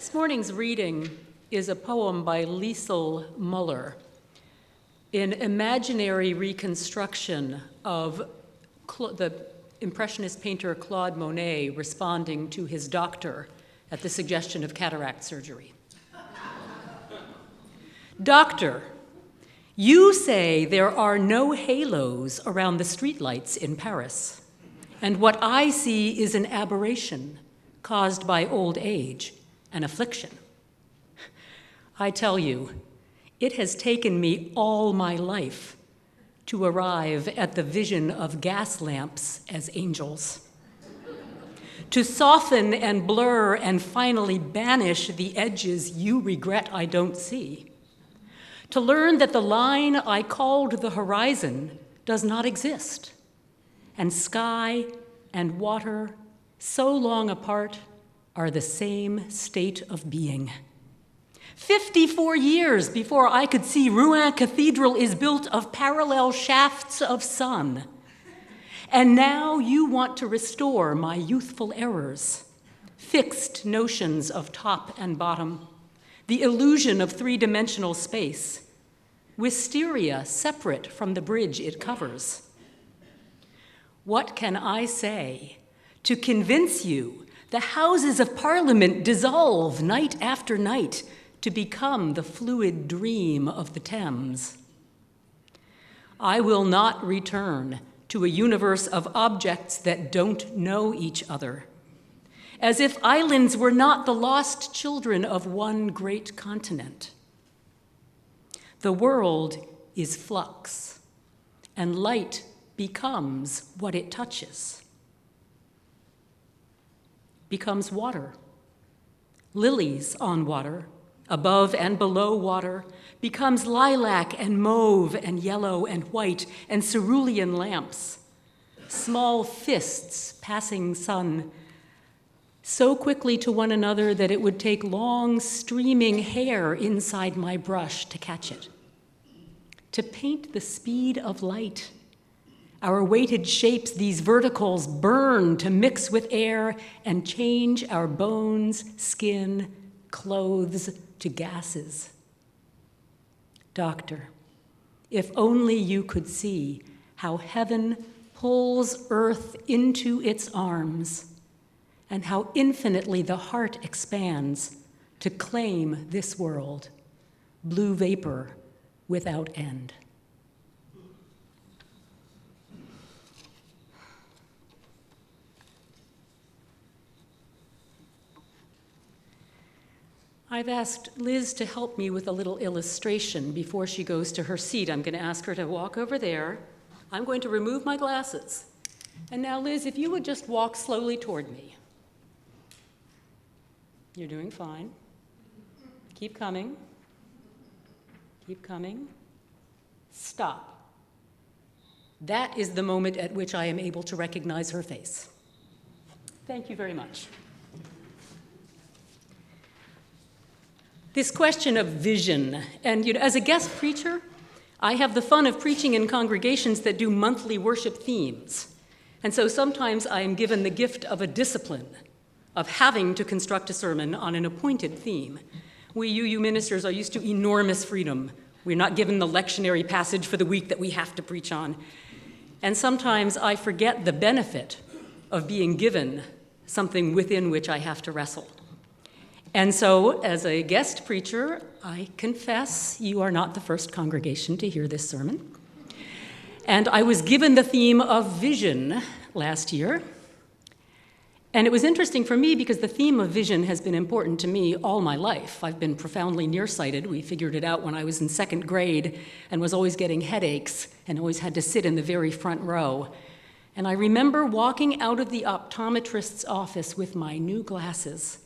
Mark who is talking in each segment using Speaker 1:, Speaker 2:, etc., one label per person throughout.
Speaker 1: This morning's reading is a poem by Liesl Muller, an imaginary reconstruction of the Impressionist painter Claude Monet responding to his doctor at the suggestion of cataract surgery. Doctor, you say there are no halos around the streetlights in Paris, and what I see is an aberration caused by old age, an affliction. I tell you, it has taken me all my life to arrive at the vision of gas lamps as angels, to soften and blur and finally banish the edges you regret I don't see, to learn that the line I called the horizon does not exist, and sky and water, so long apart, are the same state of being. 54 years before I could see Rouen Cathedral is built of parallel shafts of sun. And now you want to restore my youthful errors, fixed notions of top and bottom, the illusion of three-dimensional space, wisteria separate from the bridge it covers. What can I say to convince you the Houses of Parliament dissolve night after night to become the fluid dream of the Thames? I will not return to a universe of objects that don't know each other, as if islands were not the lost children of one great continent. The world is flux, and light becomes what it touches. Becomes water. Lilies on water, above and below water, becomes lilac and mauve and yellow and white and cerulean lamps, small fists passing sun, so quickly to one another that it would take long streaming hair inside my brush to catch it. To paint the speed of light, our weighted shapes, these verticals, burn to mix with air and change our bones, skin, clothes to gases. Doctor, if only you could see how heaven pulls earth into its arms and how infinitely the heart expands to claim this world, blue vapor without end. I've asked Liz to help me with a little illustration before she goes to her seat. I'm going to ask her to walk over there. I'm going to remove my glasses. And now, Liz, if you would just walk slowly toward me. You're doing fine. Keep coming. Keep coming. Stop. That is the moment at which I am able to recognize her face. Thank you very much. This question of vision, and as a guest preacher, I have the fun of preaching in congregations that do monthly worship themes. And so sometimes I am given the gift of a discipline, of having to construct a sermon on an appointed theme. We UU ministers are used to enormous freedom. We're not given the lectionary passage for the week that we have to preach on. And sometimes I forget the benefit of being given something within which I have to wrestle. And so, as a guest preacher, I confess you are not the first congregation to hear this sermon. And I was given the theme of vision last year. And it was interesting for me because the theme of vision has been important to me all my life. I've been profoundly nearsighted. We figured it out when I was in second grade and was always getting headaches and always had to sit in the very front row. And I remember walking out of the optometrist's office with my new glasses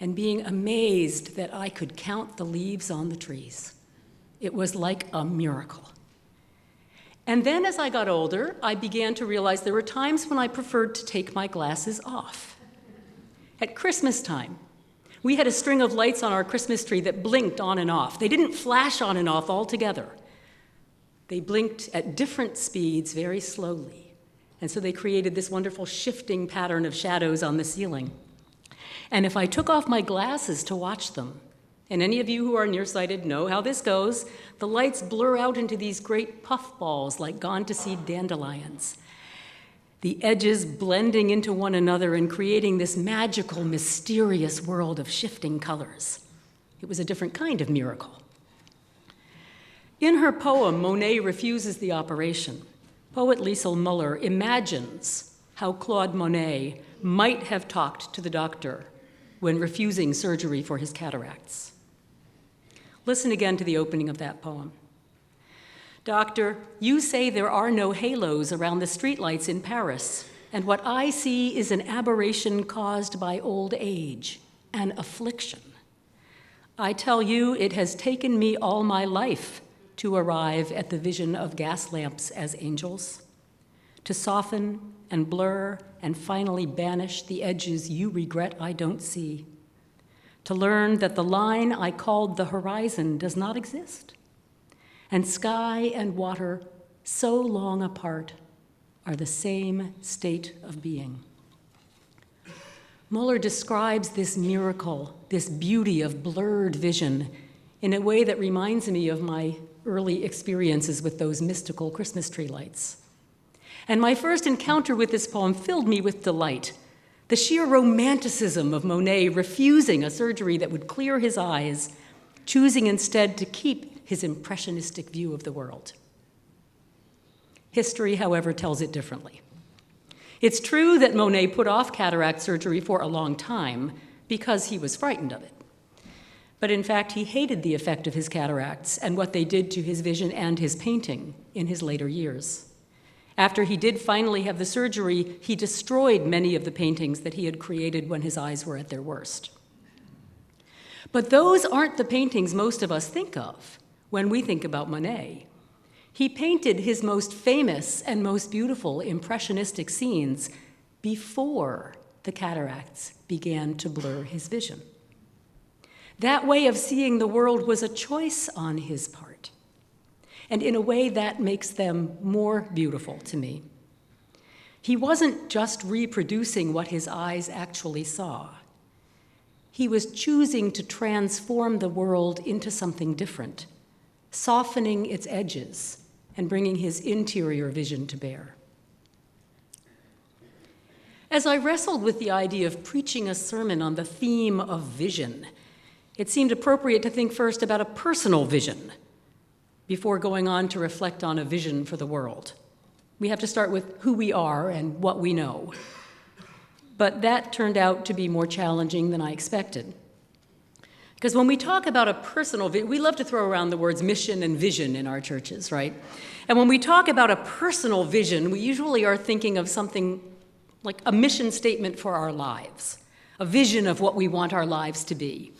Speaker 1: and being amazed that I could count the leaves on the trees. It was like a miracle. And then as I got older, I began to realize there were times when I preferred to take my glasses off. At Christmas time, we had a string of lights on our Christmas tree that blinked on and off. They didn't flash on and off altogether. They blinked at different speeds very slowly. And so they created this wonderful shifting pattern of shadows on the ceiling. And if I took off my glasses to watch them, and any of you who are nearsighted know how this goes, the lights blur out into these great puffballs like gone-to-seed dandelions, the edges blending into one another and creating this magical, mysterious world of shifting colors. It was a different kind of miracle. In her poem, Monet refuses the operation. Poet Liesl Muller imagines how Claude Monet might have talked to the doctor when refusing surgery for his cataracts. Listen again to the opening of that poem. Doctor, you say there are no halos around the streetlights in Paris, and what I see is an aberration caused by old age, an affliction. I tell you, it has taken me all my life to arrive at the vision of gas lamps as angels, to soften and blur and finally banish the edges you regret I don't see, to learn that the line I called the horizon does not exist, and sky and water, so long apart, are the same state of being. Muller describes this miracle, this beauty of blurred vision, in a way that reminds me of my early experiences with those mystical Christmas tree lights. And my first encounter with this poem filled me with delight. The sheer romanticism of Monet refusing a surgery that would clear his eyes, choosing instead to keep his impressionistic view of the world. History, however, tells it differently. It's true that Monet put off cataract surgery for a long time because he was frightened of it. But in fact, he hated the effect of his cataracts and what they did to his vision and his painting in his later years. After he did finally have the surgery, he destroyed many of the paintings that he had created when his eyes were at their worst. But those aren't the paintings most of us think of when we think about Monet. He painted his most famous and most beautiful impressionistic scenes before the cataracts began to blur his vision. That way of seeing the world was a choice on his part, and in a way that makes them more beautiful to me. He wasn't just reproducing what his eyes actually saw. He was choosing to transform the world into something different, softening its edges and bringing his interior vision to bear. As I wrestled with the idea of preaching a sermon on the theme of vision, it seemed appropriate to think first about a personal vision before going on to reflect on a vision for the world. We have to start with who we are and what we know. But that turned out to be more challenging than I expected. Because when we talk about a personal vision, we love to throw around the words mission and vision in our churches, right? And when we talk about a personal vision, we usually are thinking of something like a mission statement for our lives, a vision of what we want our lives to be.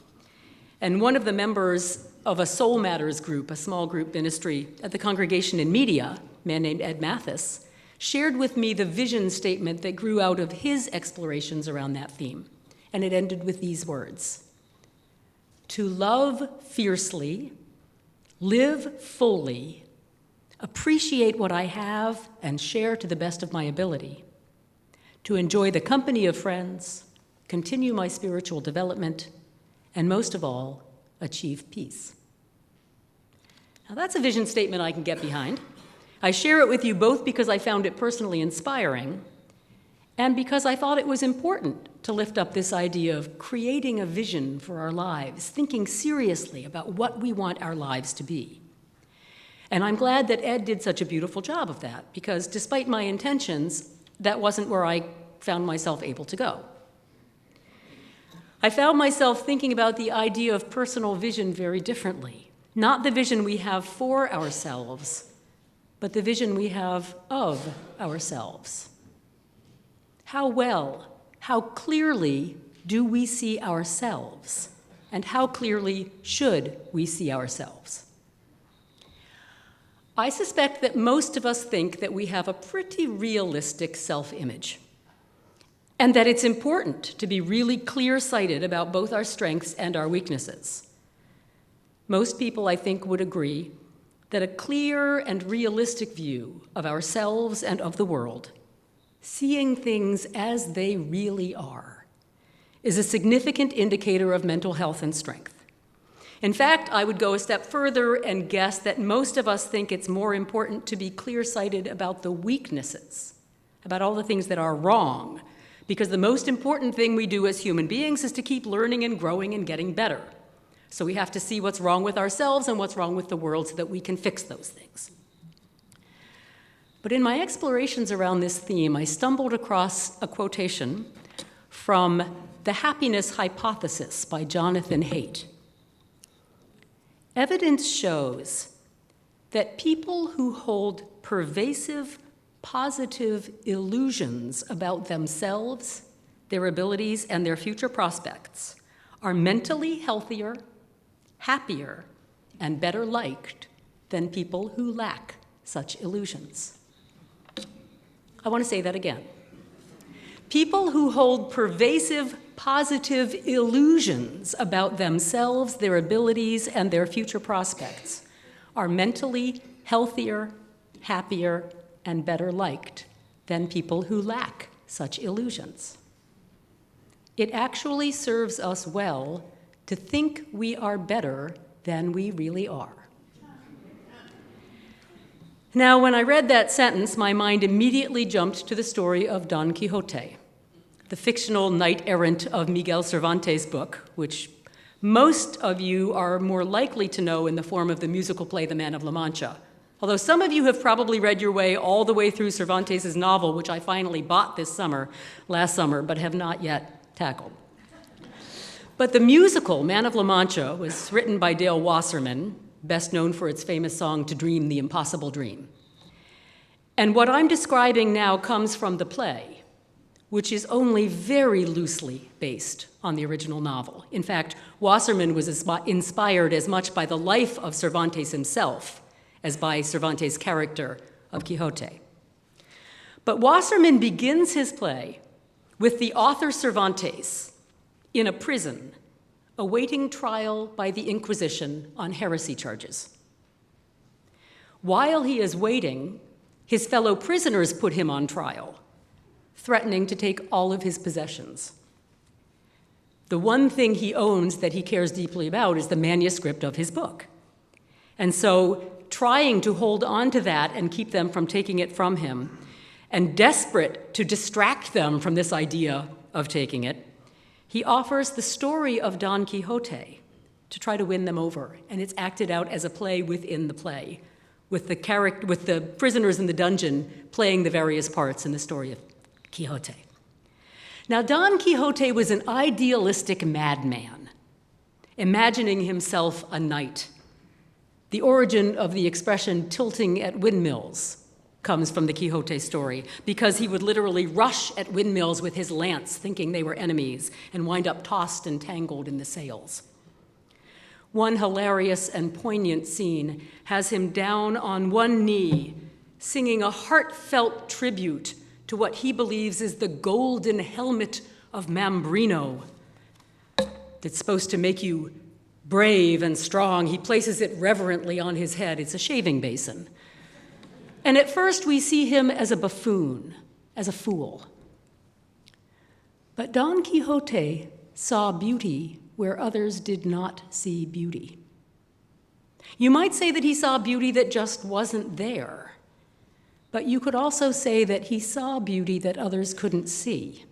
Speaker 1: And one of the members of a Soul Matters group, a small group ministry at the congregation in Media, a man named Ed Mathis, shared with me the vision statement that grew out of his explorations around that theme. And it ended with these words: to love fiercely, live fully, appreciate what I have and share to the best of my ability, to enjoy the company of friends, continue my spiritual development, and most of all, achieve peace. Now that's a vision statement I can get behind. I share it with you both because I found it personally inspiring and because I thought it was important to lift up this idea of creating a vision for our lives, thinking seriously about what we want our lives to be. And I'm glad that Ed did such a beautiful job of that, because despite my intentions, that wasn't where I found myself able to go. I found myself thinking about the idea of personal vision very differently. Not the vision we have for ourselves, but the vision we have of ourselves. How well, how clearly do we see ourselves? And how clearly should we see ourselves? I suspect that most of us think that we have a pretty realistic self-image, and that it's important to be really clear-sighted about both our strengths and our weaknesses. Most people, I think, would agree that a clear and realistic view of ourselves and of the world, seeing things as they really are, is a significant indicator of mental health and strength. In fact, I would go a step further and guess that most of us think it's more important to be clear-sighted about the weaknesses, about all the things that are wrong, because the most important thing we do as human beings is to keep learning and growing and getting better. So we have to see what's wrong with ourselves and what's wrong with the world so that we can fix those things. But in my explorations around this theme, I stumbled across a quotation from The Happiness Hypothesis by Jonathan Haidt. Evidence shows that people who hold pervasive, positive illusions about themselves, their abilities, and their future prospects are mentally healthier, happier, and better liked than people who lack such illusions. I want to say that again. People who hold pervasive, positive illusions about themselves, their abilities, and their future prospects are mentally healthier, happier, and better liked than people who lack such illusions. It actually serves us well to think we are better than we really are. Now, when I read that sentence, my mind immediately jumped to the story of Don Quixote, the fictional knight-errant of Miguel Cervantes' book, which most of you are more likely to know in the form of the musical play The Man of La Mancha. Although some of you have probably read your way all the way through Cervantes' novel, which I finally bought last summer, but have not yet tackled. But the musical Man of La Mancha was written by Dale Wasserman, best known for its famous song To Dream the Impossible Dream. And what I'm describing now comes from the play, which is only very loosely based on the original novel. In fact, Wasserman was inspired as much by the life of Cervantes himself as by Cervantes' character of Quixote. But Wasserman begins his play with the author Cervantes in a prison awaiting trial by the Inquisition on heresy charges. While he is waiting, his fellow prisoners put him on trial, threatening to take all of his possessions. The one thing he owns that he cares deeply about is the manuscript of his book. And so, trying to hold on to that and keep them from taking it from him, and desperate to distract them from this idea of taking it, he offers the story of Don Quixote to try to win them over, and it's acted out as a play within the play, with the prisoners in the dungeon playing the various parts in the story of Quixote. Now, Don Quixote was an idealistic madman, imagining himself a knight. The origin of the expression tilting at windmills comes from the Quixote story, because he would literally rush at windmills with his lance, thinking they were enemies, and wind up tossed and tangled in the sails. One hilarious and poignant scene has him down on one knee, singing a heartfelt tribute to what he believes is the golden helmet of Mambrino that's supposed to make you brave and strong. He places it reverently on his head. It's a shaving basin. And at first we see him as a buffoon, as a fool. But Don Quixote saw beauty where others did not see beauty. You might say that he saw beauty that just wasn't there, but you could also say that he saw beauty that others couldn't see.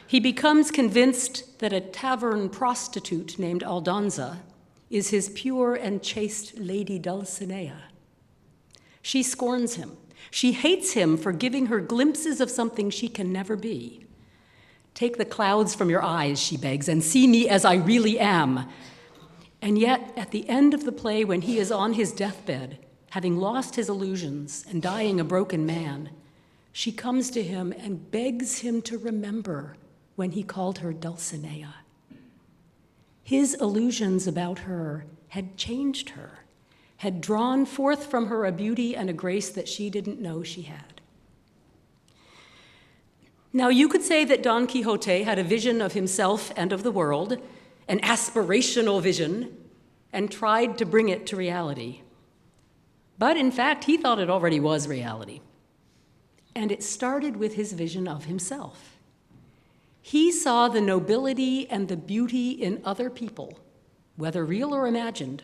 Speaker 1: He becomes convinced that a tavern prostitute named Aldonza is his pure and chaste lady Dulcinea. She scorns him. She hates him for giving her glimpses of something she can never be. Take the clouds from your eyes, she begs, and see me as I really am. And yet, at the end of the play, when he is on his deathbed, having lost his illusions and dying a broken man, she comes to him and begs him to remember when he called her Dulcinea. His illusions about her had changed her, had drawn forth from her a beauty and a grace that she didn't know she had. Now, you could say that Don Quixote had a vision of himself and of the world, an aspirational vision, and tried to bring it to reality. But in fact, he thought it already was reality. And it started with his vision of himself. He saw the nobility and the beauty in other people, whether real or imagined,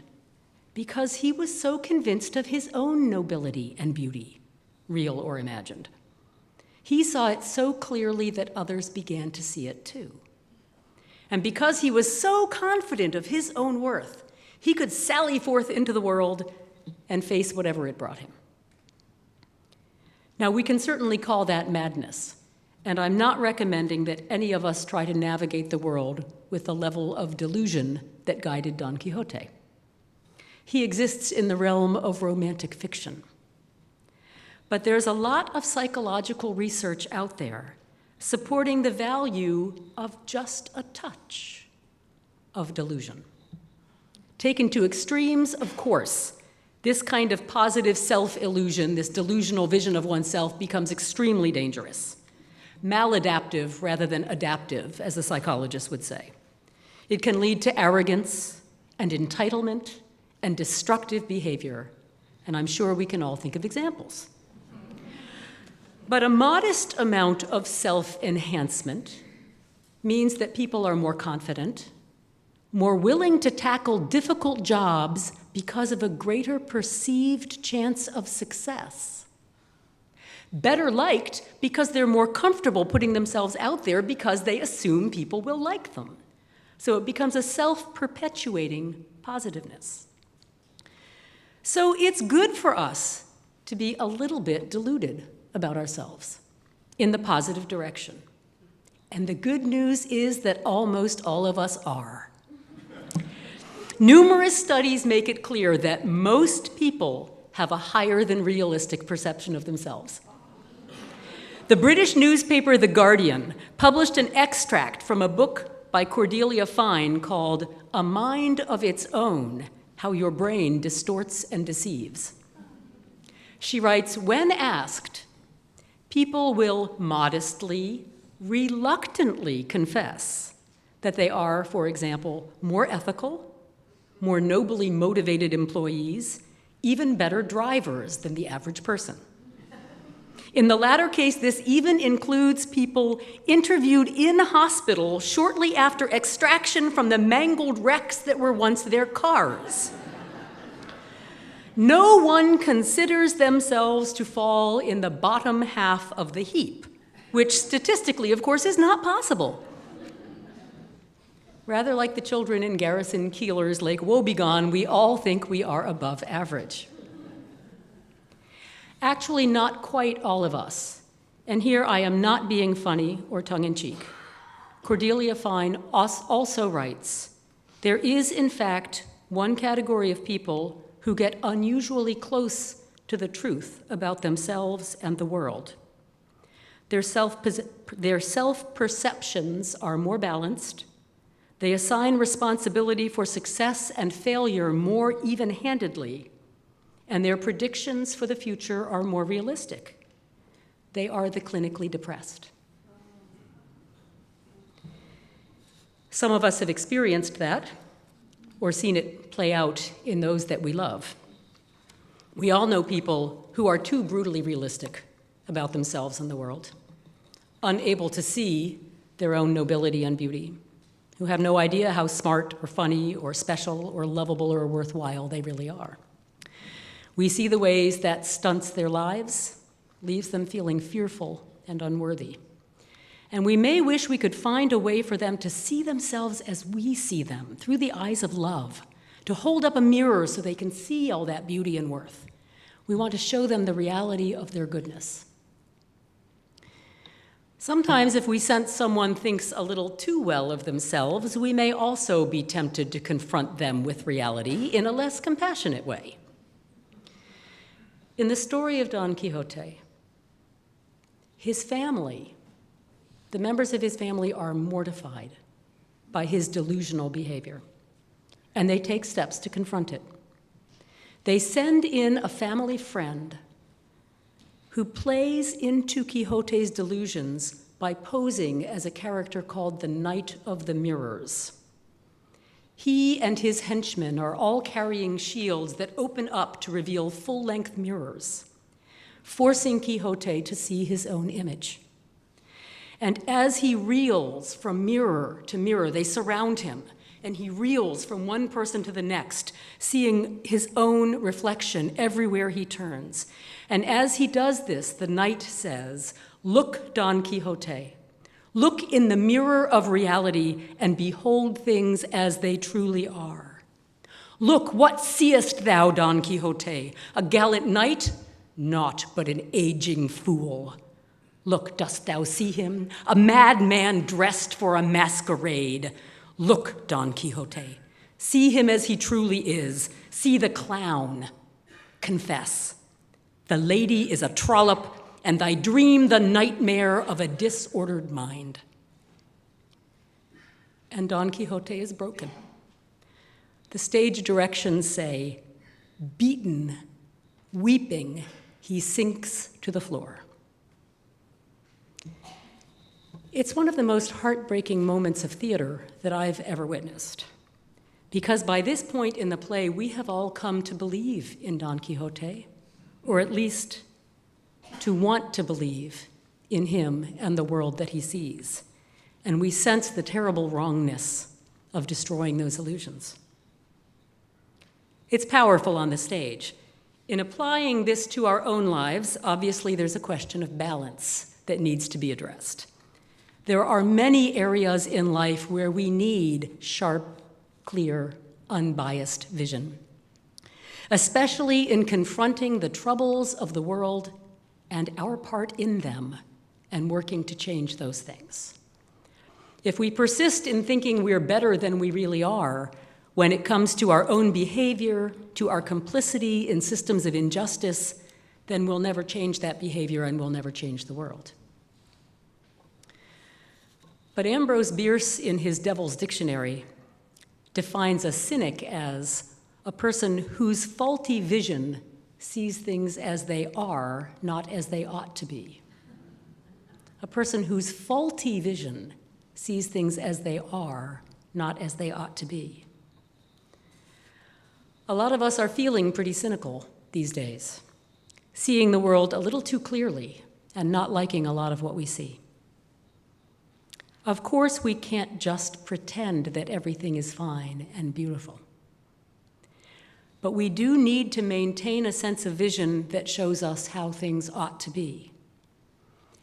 Speaker 1: because he was so convinced of his own nobility and beauty, real or imagined. He saw it so clearly that others began to see it too. And because he was so confident of his own worth, he could sally forth into the world and face whatever it brought him. Now, we can certainly call that madness, and I'm not recommending that any of us try to navigate the world with the level of delusion that guided Don Quixote. He exists in the realm of romantic fiction. But there's a lot of psychological research out there supporting the value of just a touch of delusion. Taken to extremes, of course, this kind of positive self-illusion, this delusional vision of oneself, becomes extremely dangerous, maladaptive rather than adaptive, as a psychologist would say. It can lead to arrogance and entitlement and destructive behavior, and I'm sure we can all think of examples. But a modest amount of self-enhancement means that people are more confident, more willing to tackle difficult jobs because of a greater perceived chance of success, better liked because they're more comfortable putting themselves out there because they assume people will like them. So it becomes a self-perpetuating positiveness. So it's good for us to be a little bit deluded about ourselves in the positive direction. And the good news is that almost all of us are. Numerous studies make it clear that most people have a higher than realistic perception of themselves. The British newspaper The Guardian published an extract from a book by Cordelia Fine called A Mind of Its Own: How Your Brain Distorts and Deceives. She writes, when asked, people will modestly, reluctantly confess that they are, for example, more ethical, more nobly motivated employees, even better drivers than the average person. In the latter case, this even includes people interviewed in hospital shortly after extraction from the mangled wrecks that were once their cars. No one considers themselves to fall in the bottom half of the heap, which statistically, of course, is not possible. Rather like the children in Garrison Keillor's Lake Woebegone, we all think we are above average. Actually, not quite all of us. And here I am not being funny or tongue-in-cheek. Cordelia Fine also writes, there is, in fact, one category of people who get unusually close to the truth about themselves and the world. Their self-perceptions are more balanced. They assign responsibility for success and failure more even-handedly, and their predictions for the future are more realistic. They are the clinically depressed. Some of us have experienced that or seen it play out in those that we love. We all know people who are too brutally realistic about themselves and the world, unable to see their own nobility and beauty, who have no idea how smart or funny or special or lovable or worthwhile they really are. We see the ways that stunts their lives, leaves them feeling fearful and unworthy. And we may wish we could find a way for them to see themselves as we see them, through the eyes of love, to hold up a mirror so they can see all that beauty and worth. We want to show them the reality of their goodness. Sometimes if we sense someone thinks a little too well of themselves, we may also be tempted to confront them with reality in a less compassionate way. In the story of Don Quixote, his family, the members of his family are mortified by his delusional behavior, and they take steps to confront it. They send in a family friend who plays into Quixote's delusions by posing as a character called the Knight of the Mirrors. He and his henchmen are all carrying shields that open up to reveal full-length mirrors, forcing Quixote to see his own image. And as he reels from mirror to mirror, they surround him, and he reels from one person to the next, seeing his own reflection everywhere he turns. And as he does this, the knight says, "Look, Don Quixote, look in the mirror of reality and behold things as they truly are. Look, what seest thou, Don Quixote? A gallant knight? Naught but an aging fool. Look, dost thou see him? A madman dressed for a masquerade. Look, Don Quixote, see him as he truly is. See the clown. Confess. The lady is a trollop, and thy dream the nightmare of a disordered mind." And Don Quixote is broken. The stage directions say, "Beaten, weeping, he sinks to the floor." It's one of the most heartbreaking moments of theater that I've ever witnessed, because by this point in the play, we have all come to believe in Don Quixote, or at least to want to believe in him and the world that he sees, and we sense the terrible wrongness of destroying those illusions. It's powerful on the stage. In applying this to our own lives, obviously there's a question of balance that needs to be addressed. There are many areas in life where we need sharp, clear, unbiased vision, especially in confronting the troubles of the world and our part in them and working to change those things. If we persist in thinking we're better than we really are when it comes to our own behavior, to our complicity in systems of injustice, then we'll never change that behavior and we'll never change the world. But Ambrose Bierce, in his Devil's Dictionary, defines a cynic as a person whose faulty vision sees things as they are, not as they ought to be. A person whose faulty vision sees things as they are, not as they ought to be. A lot of us are feeling pretty cynical these days, seeing the world a little too clearly and not liking a lot of what we see. Of course, we can't just pretend that everything is fine and beautiful. But we do need to maintain a sense of vision that shows us how things ought to be.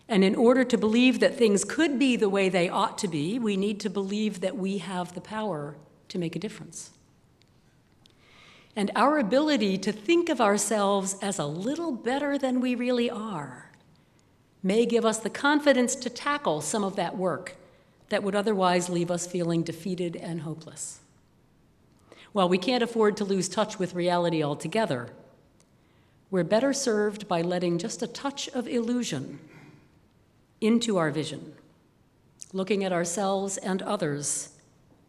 Speaker 1: And in order to believe that things could be the way they ought to be, we need to believe that we have the power to make a difference. And our ability to think of ourselves as a little better than we really are may give us the confidence to tackle some of that work that would otherwise leave us feeling defeated and hopeless. While we can't afford to lose touch with reality altogether, we're better served by letting just a touch of illusion into our vision, looking at ourselves and others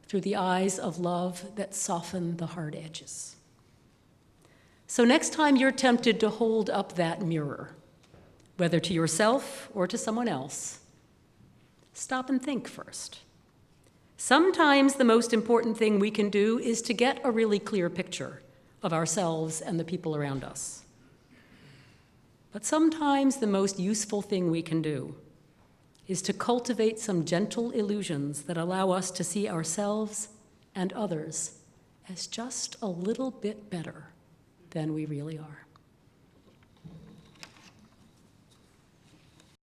Speaker 1: through the eyes of love that soften the hard edges. So next time you're tempted to hold up that mirror, whether to yourself or to someone else, stop and think first. Sometimes the most important thing we can do is to get a really clear picture of ourselves and the people around us. But sometimes the most useful thing we can do is to cultivate some gentle illusions that allow us to see ourselves and others as just a little bit better than we really are.